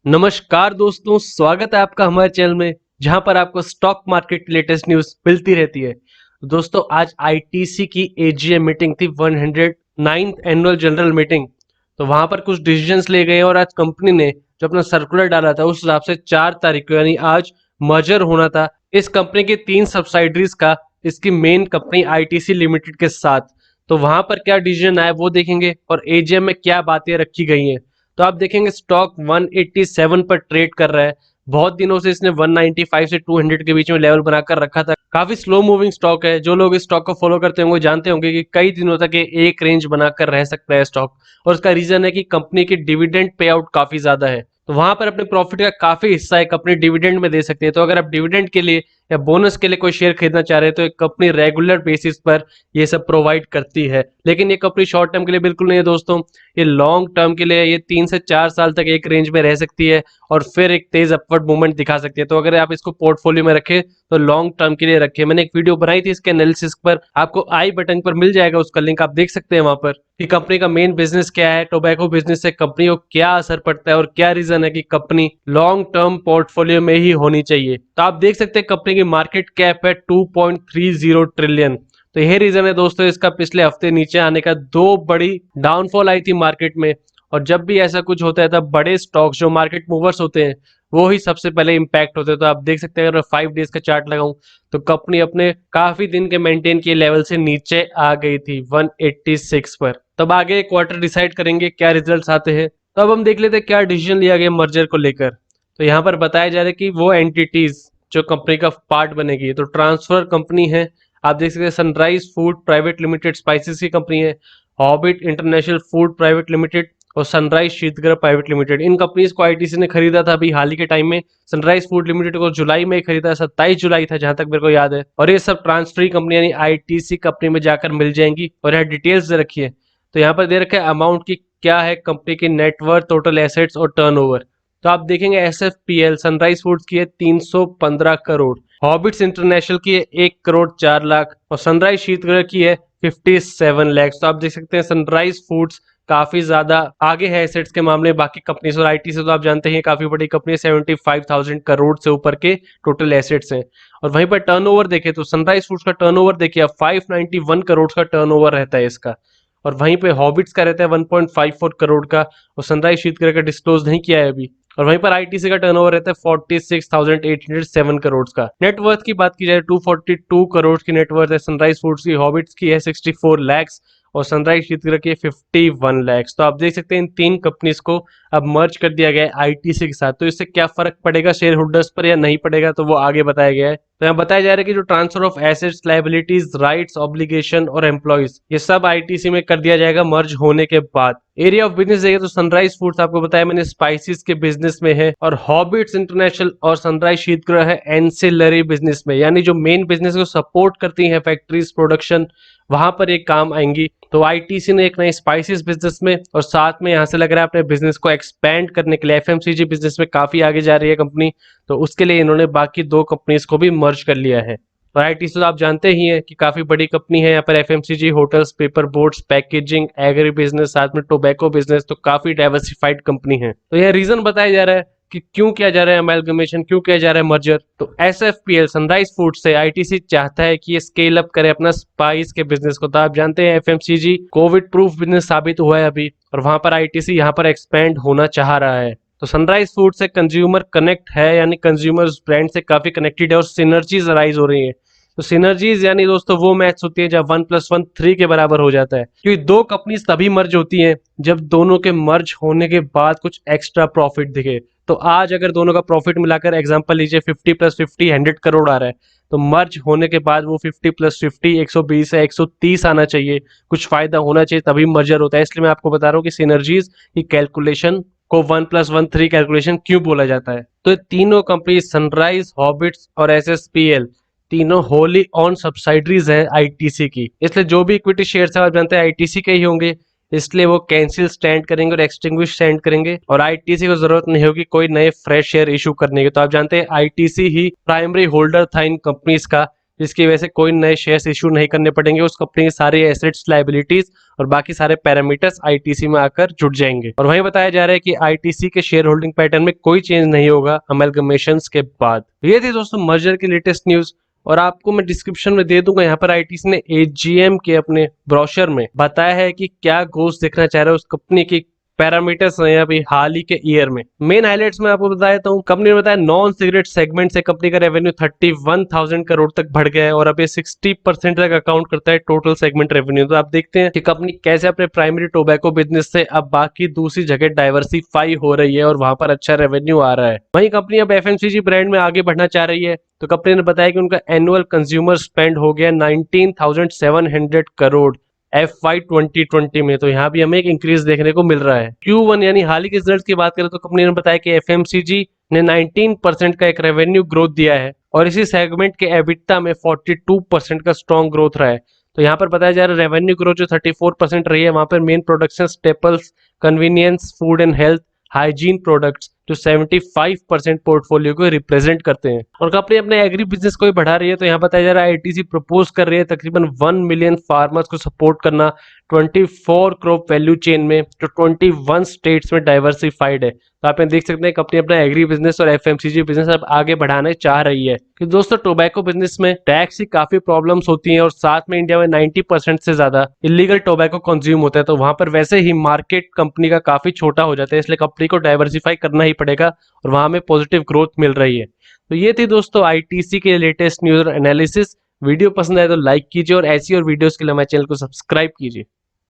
नमस्कार दोस्तों, स्वागत है आपका हमारे चैनल में जहां पर आपको स्टॉक मार्केट की लेटेस्ट न्यूज मिलती रहती है। दोस्तों, आज आईटीसी की एजीएम मीटिंग थी, 109th एनुअल जनरल मीटिंग। तो वहां पर कुछ डिसीजंस ले गए और आज कंपनी ने जो अपना सर्कुलर डाला था उस हिसाब से 4 तारीख को यानी आज मर्जर होना था इस कंपनी के 3 सब्सिडरीज का, इसकी मेन कंपनी आईटीसी लिमिटेड के साथ। तो वहां पर क्या डिसीजन आया वो देखेंगे और एजीएम में क्या बातें रखी गई हैं। तो आप देखेंगे स्टॉक 187 पर ट्रेड कर रहा है। बहुत दिनों से इसने 195 से 200 के बीच में लेवल बनाकर रखा था। काफी स्लो मूविंग स्टॉक है। जो लोग इस स्टॉक को फॉलो करते होंगे जानते होंगे कि कई दिनों तक ये एक रेंज बनाकर रह सकता है स्टॉक। और उसका रीजन है कि कंपनी की डिविडेंड पे आउट काफी ज्यादा है, तो वहां पर अपने प्रॉफिट का काफी हिस्सा एक अपने डिविडेंड में दे सकते हैं। तो अगर आप डिविडेंड के लिए या बोनस के लिए कोई शेयर खरीदना चाह रहे हैं तो एक कंपनी रेगुलर बेसिस पर ये सब प्रोवाइड करती है। लेकिन ये कंपनी शॉर्ट टर्म के लिए बिल्कुल नहीं है दोस्तों, ये लॉन्ग टर्म के लिए ये 3 से 4 साल तक एक रेंज में रह सकती है और फिर एक तेज अपवर्ड मूवमेंट दिखा सकती है। तो अगर आप इसको पोर्टफोलियो में रखें तो लॉन्ग टर्म के लिए रखें। मैंने एक वीडियो बनाई थी इसके एनालिसिस पर, आपको आई बटन पर मिल जाएगा उसका लिंक, आप देख सकते हैं वहां पर कि कंपनी का मेन बिजनेस क्या है, टोबैको बिजनेस से कंपनी को क्या असर पड़ता है और क्या रीजन है कि कंपनी लॉन्ग टर्म पोर्टफोलियो में ही होनी चाहिए। तो आप देख सकते हैं कंपनी की मार्केट कैप है 2.30 ट्रिलियन। तो यही रीजन है दोस्तों इसका पिछले हफ्ते नीचे आने का। दो बड़ी डाउनफॉल आई थी मार्केट में, और जब भी ऐसा कुछ होता है तब बड़े स्टॉक्स जो मार्केट मूवर्स होते हैं वो ही सबसे पहले इंपैक्ट होते हैं। तो आप देख सकते हैं अगर 5 डेज का चार्ट लगाऊं तो कंपनी अपने काफी दिन के मेंटेन किए लेवल से नीचे आ गई थी 186 पर। तब आगे क्वार्टर डिसाइड करेंगे क्या रिजल्ट्स आते हैं। तो अब हम देख लेते हैं क्या डिसीजन लिया गया मर्जर को लेकर। तो यहाँ पर बताया जा रहा है कि वो एंटिटीज जो कंपनी का पार्ट बनेगी, तो ट्रांसफर कंपनी है, आप देख सकते हैं sunrise food private limited spices की कंपनी है, hobbit international food private limited और सनराइज शीतगृह प्राइवेट लिमिटेड। इन कंपनीज को आईटीसी ने खरीदा था अभी हाल ही के टाइम में। सनराइज फूड लिमिटेड को जुलाई में खरीदा, 27 जुलाई था जहां तक मेरे को याद है। और ये सब ट्रांसफर कंपनी यानी आईटीसी कंपनी में जाकर मिल जाएंगी। और यहाँ डिटेल्स दे रखी है, तो यहाँ पर दे रखा है अमाउंट की क्या है, कंपनी की नेटवर्थ, टोटल एसेट्स और टर्नओवर। तो आप देखेंगे एसएफपीएल सनराइज फूड्स की है 315 करोड़, हॉबिट्स इंटरनेशनल की है 1 करोड़ 4 लाख और सनराइज शीतगृह की है 57 लाख। तो आप देख सकते हैं सनराइज फूड्स काफी ज्यादा आगे है एसेट्स के मामले में बाकी कंपनी और आईटी से। तो आप जानते हैं काफी बड़ी कंपनी, 75,000 करोड़ से ऊपर के टोटल एसेट्स हैं। और वहीं पर टर्नओवर देखें तो सनराइज फूड्स का टर्नओवर देखिए 591 करोड़ का टर्नओवर रहता है इसका। और वहीं पे हॉबिट्स का रहता है 1.54 करोड़ का, और सनराइज शीतगृह का डिस्क्लोज नहीं किया है अभी। और वहीं पर आईटीसी का टर्नओवर रहता है 46,807 करोड़ का। नेटवर्थ की बात की जाए 242 करोड़ की नेटवर्थ है सनराइज फूड्स की, हॉबिट्स की है 64 लैक्स और सनराइज शीतगृह की 51 लैक्स। तो आप देख सकते हैं इन तीन कंपनीज को अब मर्ज कर दिया गया है आईटीसी के साथ। तो इससे क्या फर्क पड़ेगा शेयर होल्डर्स पर या नहीं पड़ेगा तो वो आगे बताया गया है। तो यहाँ बताया जा रहा है कि जो transfer of assets, liabilities, rights, obligation और एम्प्लॉइज ये सब आईटीसी में कर दिया जाएगा मर्ज होने के बाद। एरिया ऑफ बिजनेस देखें तो सनराइज फूड्स आपको बताया मैंने स्पाइसेस के बिजनेस में है, और हॉबिट्स इंटरनेशनल और सनराइज शीतगृह है एंसिलरी बिजनेस में, यानी जो मेन बिजनेस को सपोर्ट करती है फैक्ट्रीज, प्रोडक्शन, वहां पर एक काम आएंगी। तो आईटीसी ने एक नई स्पाइसेस बिजनेस में और साथ में यहाँ से लग रहा है अपने बिजनेस को एक्सपेंड करने के लिए एफएमसीजी बिजनेस में काफी आगे जा रही है कंपनी। तो उसके लिए इन्होंने बाकी दो कंपनीज को भी मर्ज कर लिया है। और आईटीसी तो आप जानते ही हैं कि काफी बड़ी कंपनी है। यहाँ पर FMCG, hotels, paper boards, packaging, agri business, साथ में टोबैको बिजनेस, तो काफी डाइवर्सिफाइड कंपनी है। तो यह रीजन बताया जा रहा है कि क्यों किया जा रहा है अमेलगमेशन, क्यों किया जा रहा है मर्जर। तो एसएफपीएल सनराइज फूड से आईटीसी चाहता है कि ये स्केल अप करे अपना स्पाइस के बिजनेस को। तो आप जानते हैं एफएमसीजी कोविड प्रूफ बिजनेस साबित हुआ है अभी, और वहां पर आईटीसी यहाँ पर एक्सपेंड होना चाह रहा है। तो सनराइज फूड से कंज्यूमर कनेक्ट है, यानी कंज्यूमर ब्रांड से काफी कनेक्टेड है और सिनर्जीज राइज हो रही है। तो सिनर्जीज यानी दोस्तों वो मैथ्स होती है जब 1+1 3 के बराबर हो जाता है, क्योंकि दो कंपनीज तभी मर्ज होती हैं जब दोनों के मर्ज होने के बाद कुछ एक्स्ट्रा प्रॉफिट दिखे। तो आज अगर दोनों का प्रॉफिट मिलाकर एग्जांपल लीजिए 50+50 100 करोड़ आ रहा है, तो मर्ज होने के बाद वो 50+50 120 है, 130 आना चाहिए, कुछ फायदा होना चाहिए, तभी मर्जर होता है। इसलिए मैं आपको बता रहा हूँ कि सिनर्जीज की कैलकुलेशन को 1+1 3 कैलकुलेशन क्यों बोला जाता है। तो तीनों कंपनी सनराइज, हॉबिट्स और एसएसपीएल तीनों होली ऑन सब्सिडरीज है आईटीसी की, इसलिए जो भी इक्विटी शेयर्स है आप जानते हैं आईटीसी के ही होंगे, इसलिए वो कैंसिल स्टैंड करेंगे और एक्सटिंग्विश स्टैंड करेंगे, और आईटीसी को जरूरत नहीं होगी कोई नए फ्रेश शेयर इशू करने की। तो आप जानते हैं आईटीसी ही प्राइमरी होल्डर था इन कंपनीज का, जिसकी वजह से कोई नए शेयर्स इशू नहीं करने पड़ेंगे। उस कंपनी के सारे एसेट्स, लायबिलिटीज और बाकी सारे पैरामीटर्स आईटीसी में आकर जुड़ जाएंगे। और वहीं बताया जा रहा है कि आईटीसी के शेयर होल्डिंग पैटर्न में कोई चेंज नहीं होगा अमेलगमेशंस के बाद। ये थी दोस्तों मर्जर की लेटेस्ट न्यूज, और आपको मैं डिस्क्रिप्शन में दे दूंगा। यहाँ पर आईटीसी ने एजीएम के अपने ब्रोशर में बताया है कि क्या ग्रोथ देखना चाह रहा है उस कंपनी की पैरामीटर्स हैं अभी हाल ही के ईयर में। मेन हाइलाइट्स में आपको बता देता हूँ। कंपनी ने बताया नॉन सिगरेट सेगमेंट से कंपनी का रेवेन्यू 31,000 करोड़ तक बढ़ गया है और अब ये 60% तक अकाउंट करता है टोटल सेगमेंट रेवेन्यू। तो आप देखते हैं कि कंपनी कैसे अपने प्राइमरी टोबैको बिजनेस से अब बाकी दूसरी जगह डाइवर्सिफाई हो रही है और वहां पर अच्छा रेवेन्यू आ रहा है। वहीं कंपनी अब एफएमसीजी ब्रांड में आगे बढ़ना चाह रही है। तो कंपनी ने बताया कि उनका एनुअल कंज्यूमर स्पेंड हो गया 19,700 करोड़ FY 2020 में। तो यहाँ भी हमें एक इंक्रीज देखने को मिल रहा है। Q1 यानी हाल ही के रिजल्ट की बात करें तो कंपनी ने बताया कि FMCG ने 19% का एक रेवेन्यू ग्रोथ दिया है और इसी सेगमेंट के एबिटा में 42% का स्ट्रॉन्ग ग्रोथ रहा है। तो यहाँ पर बताया जा रहा है रेवेन्यू ग्रोथ जो 34% रही है, वहां पर main production staples, convenience, food and health, hygiene products जो 75% पोर्टफोलियो को रिप्रेजेंट करते हैं। और कंपनी अपने एग्री बिजनेस को भी बढ़ा रही है। तो यहाँ बताया जा रहा है आईटीसी प्रपोज कर रही है तकरीबन 1 मिलियन फार्मर्स को सपोर्ट करना 24 क्रॉप वैल्यू चेन में, जो 21 स्टेट्स में डाइवर्सिफाइड है। तो आप देख सकते हैं कंपनी अपना एग्री बिजनेस और एफएमसीजी बिजनेस अब आगे बढ़ाने चाह रही है। कि दोस्तों टोबैको बिजनेस में टैक्स की काफी प्रॉब्लम्स होती हैं और साथ में इंडिया में 90% से ज्यादा इलीगल टोबैको कंज्यूम होता है। तो वहां पर वैसे ही मार्केट कंपनी का काफी छोटा हो जाता है, इसलिए कंपनी को डाइवर्सिफाई करना ही पड़ेगा और वहां में पॉजिटिव ग्रोथ मिल रही है। तो ये थी दोस्तों आईटीसी के लेटेस्ट न्यूज और एनालिसिस। वीडियो पसंद आए तो लाइक कीजिए और ऐसी और वीडियोस के लिए हमारे चैनल को सब्सक्राइब कीजिए।